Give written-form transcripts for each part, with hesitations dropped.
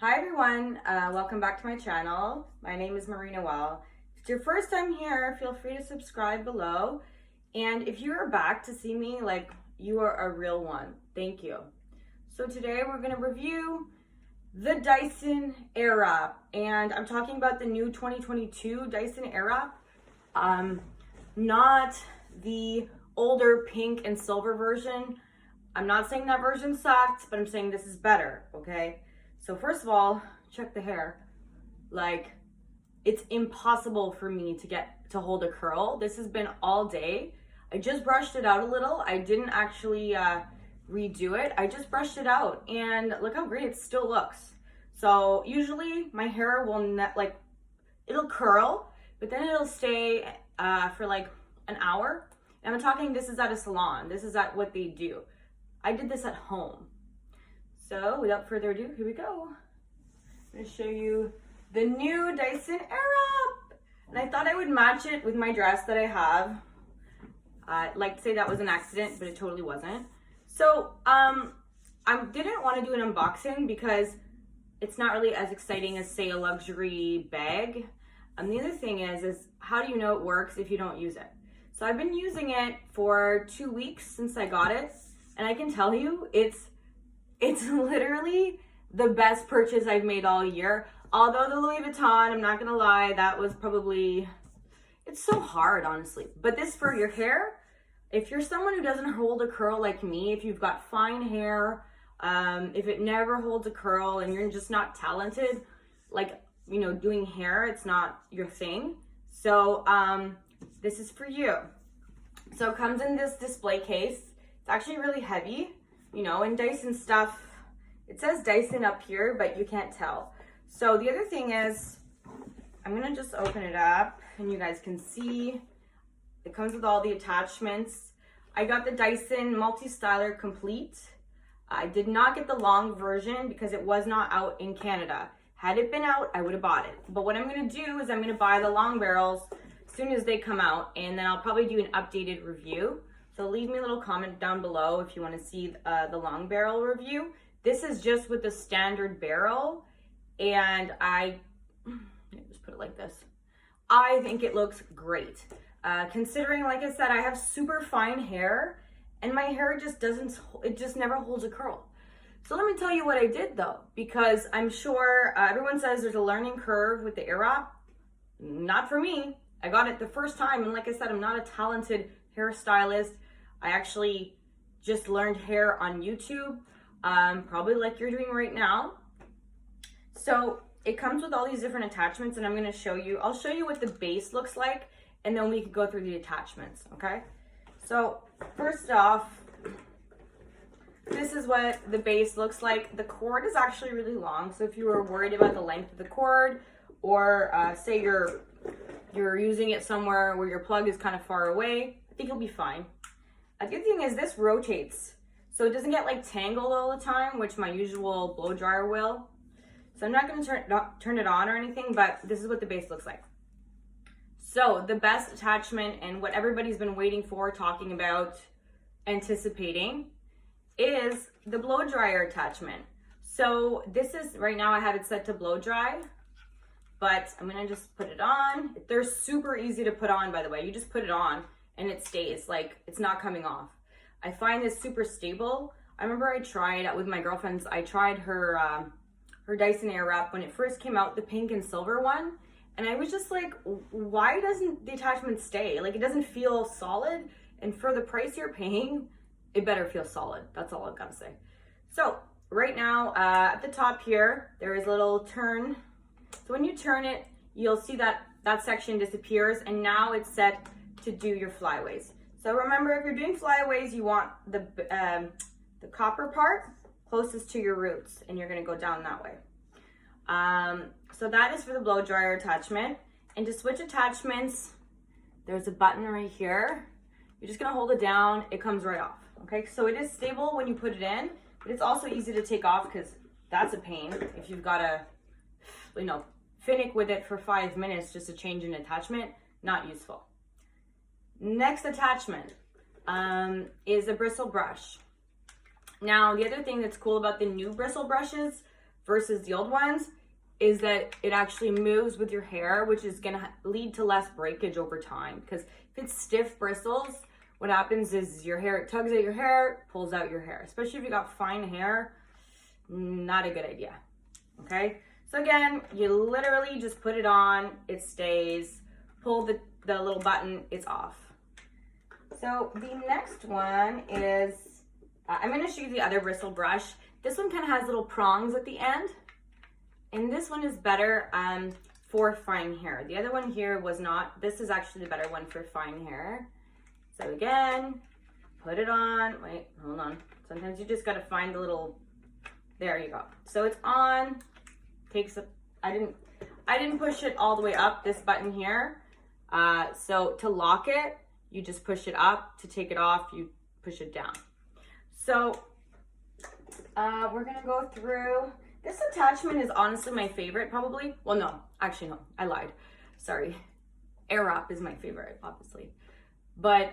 Hi everyone, welcome back to my channel. My name is Marina Well. If it's your first time here, feel free to subscribe below. And if you are back to see me, like, you are a real one. Thank you. So today we're going to review the Dyson Airwrap. And I'm talking about the new 2022 Dyson Airwrap. Not the older pink and silver version. I'm not saying that version sucked, but I'm saying this is better, okay? So first of all, check the hair. Like, it's impossible for me to get to hold a curl. This has been all day. I just brushed it out a little. I didn't actually redo it. I just brushed it out and look how great it still looks. So usually my hair will it'll curl, but then it'll stay for like an hour. And I'm talking, this is at a salon. This is at what they do. I did this at home. So without further ado, here we go. I'm gonna show you the new Dyson Airwrap. And I thought I would match it with my dress that I have. I'd like to say that was an accident, but it totally wasn't. So I didn't want to do an unboxing because it's not really as exciting as, say, a luxury bag. And the other thing is how do you know it works if you don't use it? So I've been using it for 2 weeks since I got it. And I can tell you, it's literally the best purchase I've made all year. Although the Louis Vuitton, I'm not gonna lie, that was probably, it's so hard, honestly. But this for your hair, if you're someone who doesn't hold a curl like me, if you've got fine hair, if it never holds a curl and you're just not talented, like, you know, doing hair, it's not your thing. So this is for you. So it comes in this display case. It's actually really heavy. You know, in Dyson stuff, it says Dyson up here, but you can't tell. So the other thing is, I'm gonna just open it up and you guys can see it comes with all the attachments. I got the Dyson Multi-Styler Complete. I did not get the long version because it was not out in Canada. Had it been out, I would have bought it. But what I'm gonna do is I'm gonna buy the long barrels as soon as they come out, and then I'll probably do an updated review. So leave me a little comment down below if you want to see the long barrel review. This is just with the standard barrel, and just put it like this. I think it looks great. Considering, like I said, I have super fine hair, and my hair just never holds a curl. So let me tell you what I did though, because I'm sure everyone says there's a learning curve with the Airwrap. Not for me. I got it the first time, and like I said, I'm not a talented hairstylist. I actually just learned hair on YouTube, probably like you're doing right now. So it comes with all these different attachments, and I'm gonna show you, I'll show you what the base looks like, and then we can go through the attachments, okay? So first off, this is what the base looks like. The cord is actually really long, so if you were worried about the length of the cord, or say you're using it somewhere where your plug is kind of far away, I think you'll be fine. A good thing is this rotates, so it doesn't get like tangled all the time, which my usual blow dryer will. So I'm not going to turn it on or anything, but this is what the base looks like. So the best attachment, and what everybody's been waiting for, talking about, anticipating, is the blow dryer attachment. So this is, right now I have it set to blow dry, but I'm going to just put it on. They're super easy to put on, by the way. You just put it on and it stays, like, it's not coming off. I find this super stable. I remember I tried with my girlfriends, I tried her Dyson Airwrap when it first came out, the pink and silver one, and I was just like, why doesn't the attachment stay? Like, it doesn't feel solid, and for the price you're paying, it better feel solid. That's all I've got to say. So right now, at the top here, there is a little turn. So when you turn it, you'll see that that section disappears, and now it's set to do your flyaways. So remember, if you're doing flyaways, you want the copper part closest to your roots, and you're going to go down that way. So that is for the blow dryer attachment. And to switch attachments, there's a button right here. You're just going to hold it down. It comes right off. Okay, so it is stable when you put it in, but it's also easy to take off, because that's a pain if you've got to, you know, finick with it for 5 minutes just to change an attachment. Not useful. Next attachment is a bristle brush. Now, the other thing that's cool about the new bristle brushes versus the old ones is that it actually moves with your hair, which is gonna lead to less breakage over time. Because if it's stiff bristles, what happens is your hair, it tugs at your hair, pulls out your hair. Especially if you got fine hair, not a good idea, okay? So again, you literally just put it on, it stays, pull the little button, it's off. So the next one is, I'm gonna show you the other bristle brush. This one kind of has little prongs at the end. And this one is better for fine hair. The other one here was not. This is actually the better one for fine hair. So again, put it on. Wait, hold on. Sometimes you just gotta find the little, there you go. So it's on, takes a, I didn't push it all the way up, this button here. So to lock it, you just push it up. To take it off, you push it down. So we're gonna go through, this attachment is honestly my favorite probably. Well, no, actually no, I lied. Sorry. Airwrap is my favorite, obviously. But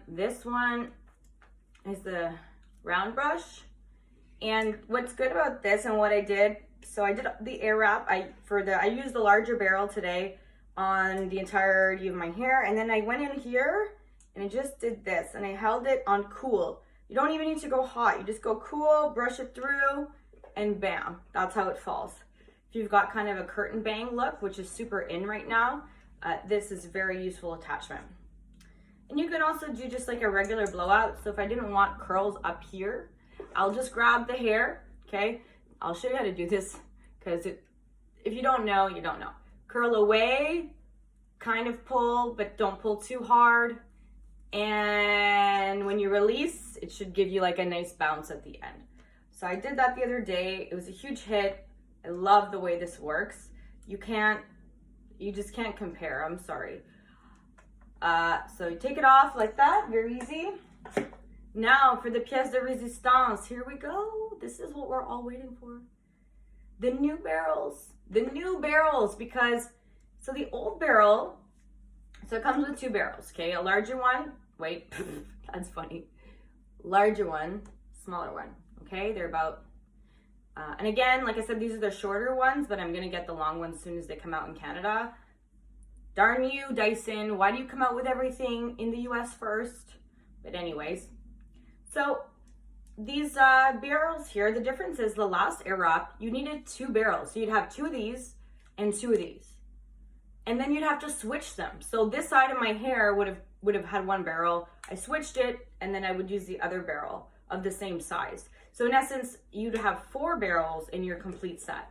this one is the round brush. And what's good about this and what I did, so I did the Airwrap. I used the larger barrel today on the entirety of my hair. And then I went in here and I just did this and I held it on cool. You don't even need to go hot. You just go cool, brush it through, and bam, that's how it falls. If you've got kind of a curtain bang look, which is super in right now, this is a very useful attachment. And you can also do just like a regular blowout. So if I didn't want curls up here, I'll just grab the hair, okay? I'll show you how to do this because if you don't know, you don't know. Curl away, kind of pull, but don't pull too hard. And when you release, it should give you like a nice bounce at the end. So I did that the other day. It was a huge hit. I love the way this works. You just can't compare, I'm sorry. So you take it off like that, very easy. Now for the pièce de résistance, here we go. This is what we're all waiting for. The new barrels, because, so the old barrel, so it comes with two barrels, okay? A larger one, wait, that's funny. Larger one, smaller one, okay? They're about, and again, like I said, these are the shorter ones, but I'm gonna get the long ones as soon as they come out in Canada. Darn you, Dyson, why do you come out with everything in the US first? But anyways, so these barrels here, the difference is the last Airwrap, you needed two barrels. So you'd have two of these and two of these. And then you'd have to switch them. So this side of my hair would have had one barrel. I switched it, and then I would use the other barrel of the same size. So in essence, you'd have four barrels in your complete set,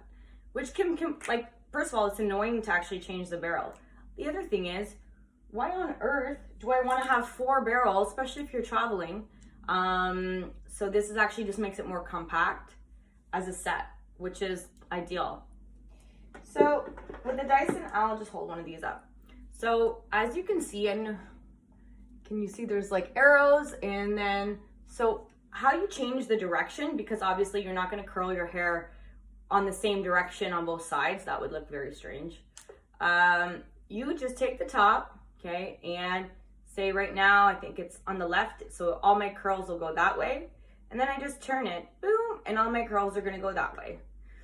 which can like, first of all, it's annoying to actually change the barrel. The other thing is, why on earth do I want to have four barrels, especially if you're traveling? So this is actually just makes it more compact as a set, which is ideal. So with the Dyson, I'll just hold one of these up. So as you can see, and can you see there's like arrows, and then, so how you change the direction, because obviously you're not going to curl your hair on the same direction on both sides. That would look very strange. You just take the top, okay, and say right now, I think it's on the left, so all my curls will go that way. And then I just turn it, boom, and all my curls are gonna go that way.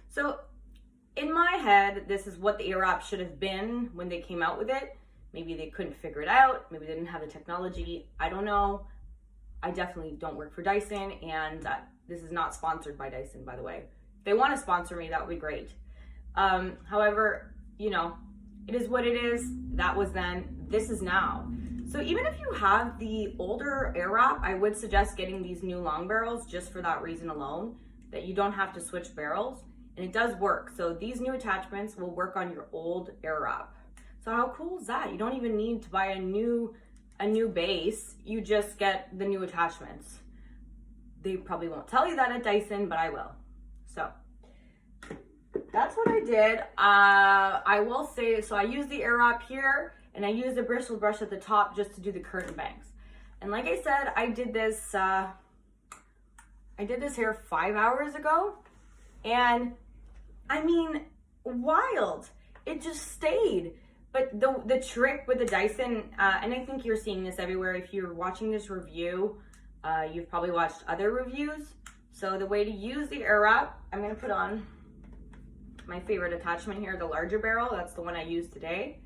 So in my head, this is what the Airwrap should have been when they came out with it. Maybe they couldn't figure it out. Maybe they didn't have the technology. I don't know. I definitely don't work for Dyson, and this is not sponsored by Dyson, by the way. If they wanna sponsor me, that would be great. However, you know, it is what it is. That was then, this is now. So even if you have the older Airwrap, I would suggest getting these new long barrels just for that reason alone, that you don't have to switch barrels, and it does work. So these new attachments will work on your old Airwrap. So how cool is that? You don't even need to buy a new base. You just get the new attachments. They probably won't tell you that at Dyson, but I will. So that's what I did. I will say, so I used the Airwrap here, and I used a bristle brush at the top just to do the curtain bangs. And like I said, I did this hair 5 hours ago, and I mean, wild. It just stayed. But the trick with the Dyson, and I think you're seeing this everywhere. If you're watching this review, you've probably watched other reviews. So the way to use the Airwrap, I'm gonna put on my favorite attachment here, the larger barrel. That's the one I use today.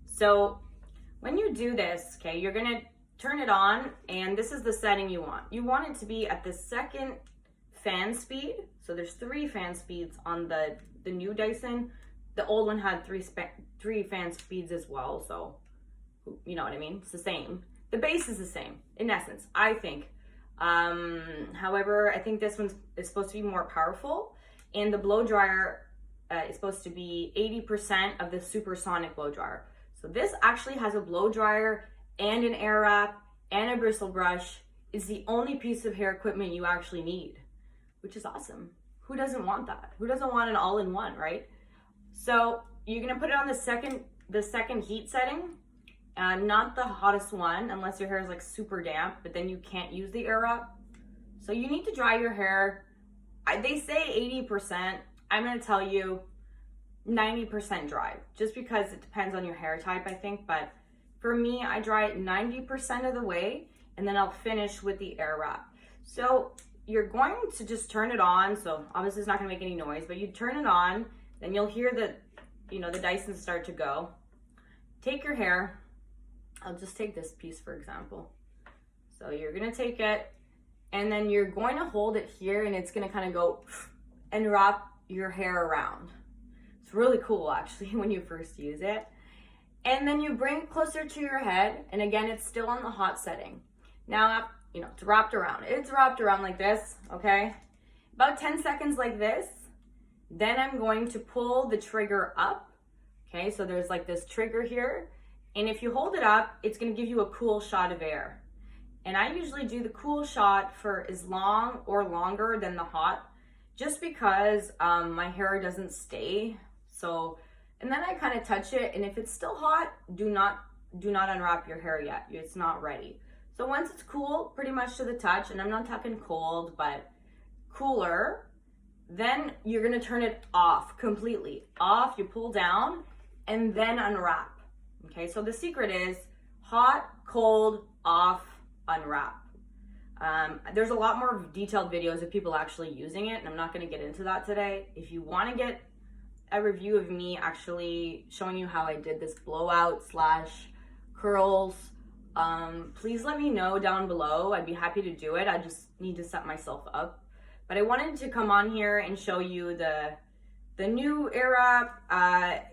So when you do this, okay, you're gonna turn it on, and this is the setting you want. You want it to be at the second fan speed. So there's 3 fan speeds on the new Dyson. The old one had 3 fan speeds as well. So you know what I mean? It's the same. The base is the same in essence, I think. However, I think this one is supposed to be more powerful, and the blow dryer is supposed to be 80% of the supersonic blow dryer. So this actually has a blow dryer and an Airwrap and a bristle brush. It's the only piece of hair equipment you actually need, which is awesome. Who doesn't want that? Who doesn't want an all-in-one, right? So you're gonna put it on the second heat setting, not the hottest one, unless your hair is like super damp, but then you can't use the Airwrap. So you need to dry your hair. They say 80%. I'm gonna tell you 90% dry, just because it depends on your hair type, I think. But for me, I dry it 90% of the way, and then I'll finish with the Airwrap. So you're going to just turn it on. So obviously it's not gonna make any noise, but you turn it on, then you'll hear the Dyson start to go. Take your hair. I'll just take this piece for example. So you're gonna take it, and then you're going to hold it here, and it's gonna kind of go and wrap your hair around. It's really cool actually when you first use it. And then you bring it closer to your head, and again, it's still on the hot setting. Now, it's wrapped around. It's wrapped around like this, okay? About 10 seconds like this. Then I'm going to pull the trigger up, okay? So there's like this trigger here, and if you hold it up, it's gonna give you a cool shot of air. And I usually do the cool shot for as long or longer than the hot, just because my hair doesn't stay. So, and then I kind of touch it, and if it's still hot, do not unwrap your hair yet. It's not ready. So once it's cool, pretty much to the touch, and I'm not talking cold, but cooler, then you're gonna turn it off, completely off. You pull down and then unwrap. Okay, so the secret is hot, cold, off, unwrap. There's a lot more detailed videos of people actually using it, and I'm not gonna get into that today. If you wanna get a review of me actually showing you how I did this blowout / curls, please let me know down below. I'd be happy to do it. I just need to set myself up. But I wanted to come on here and show you the new Airwrap,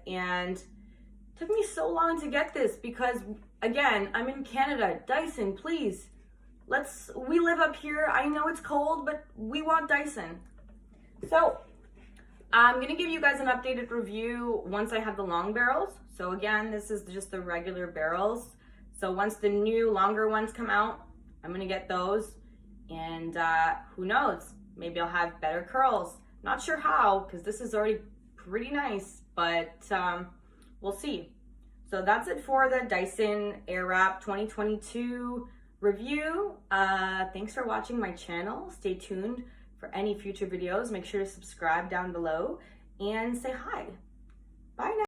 and it took me so long to get this because, again, I'm in Canada. Dyson, please, we live up here. I know it's cold, but we want Dyson. So I'm gonna give you guys an updated review once I have the long barrels. So again, this is just the regular barrels. So once the new longer ones come out, I'm gonna get those, and who knows, maybe I'll have better curls. Not sure how, because this is already pretty nice, but we'll see. So that's it for the Dyson Airwrap 2022 review. Thanks for watching my channel. Stay tuned for any future videos. Make sure to subscribe down below and say hi. Bye now.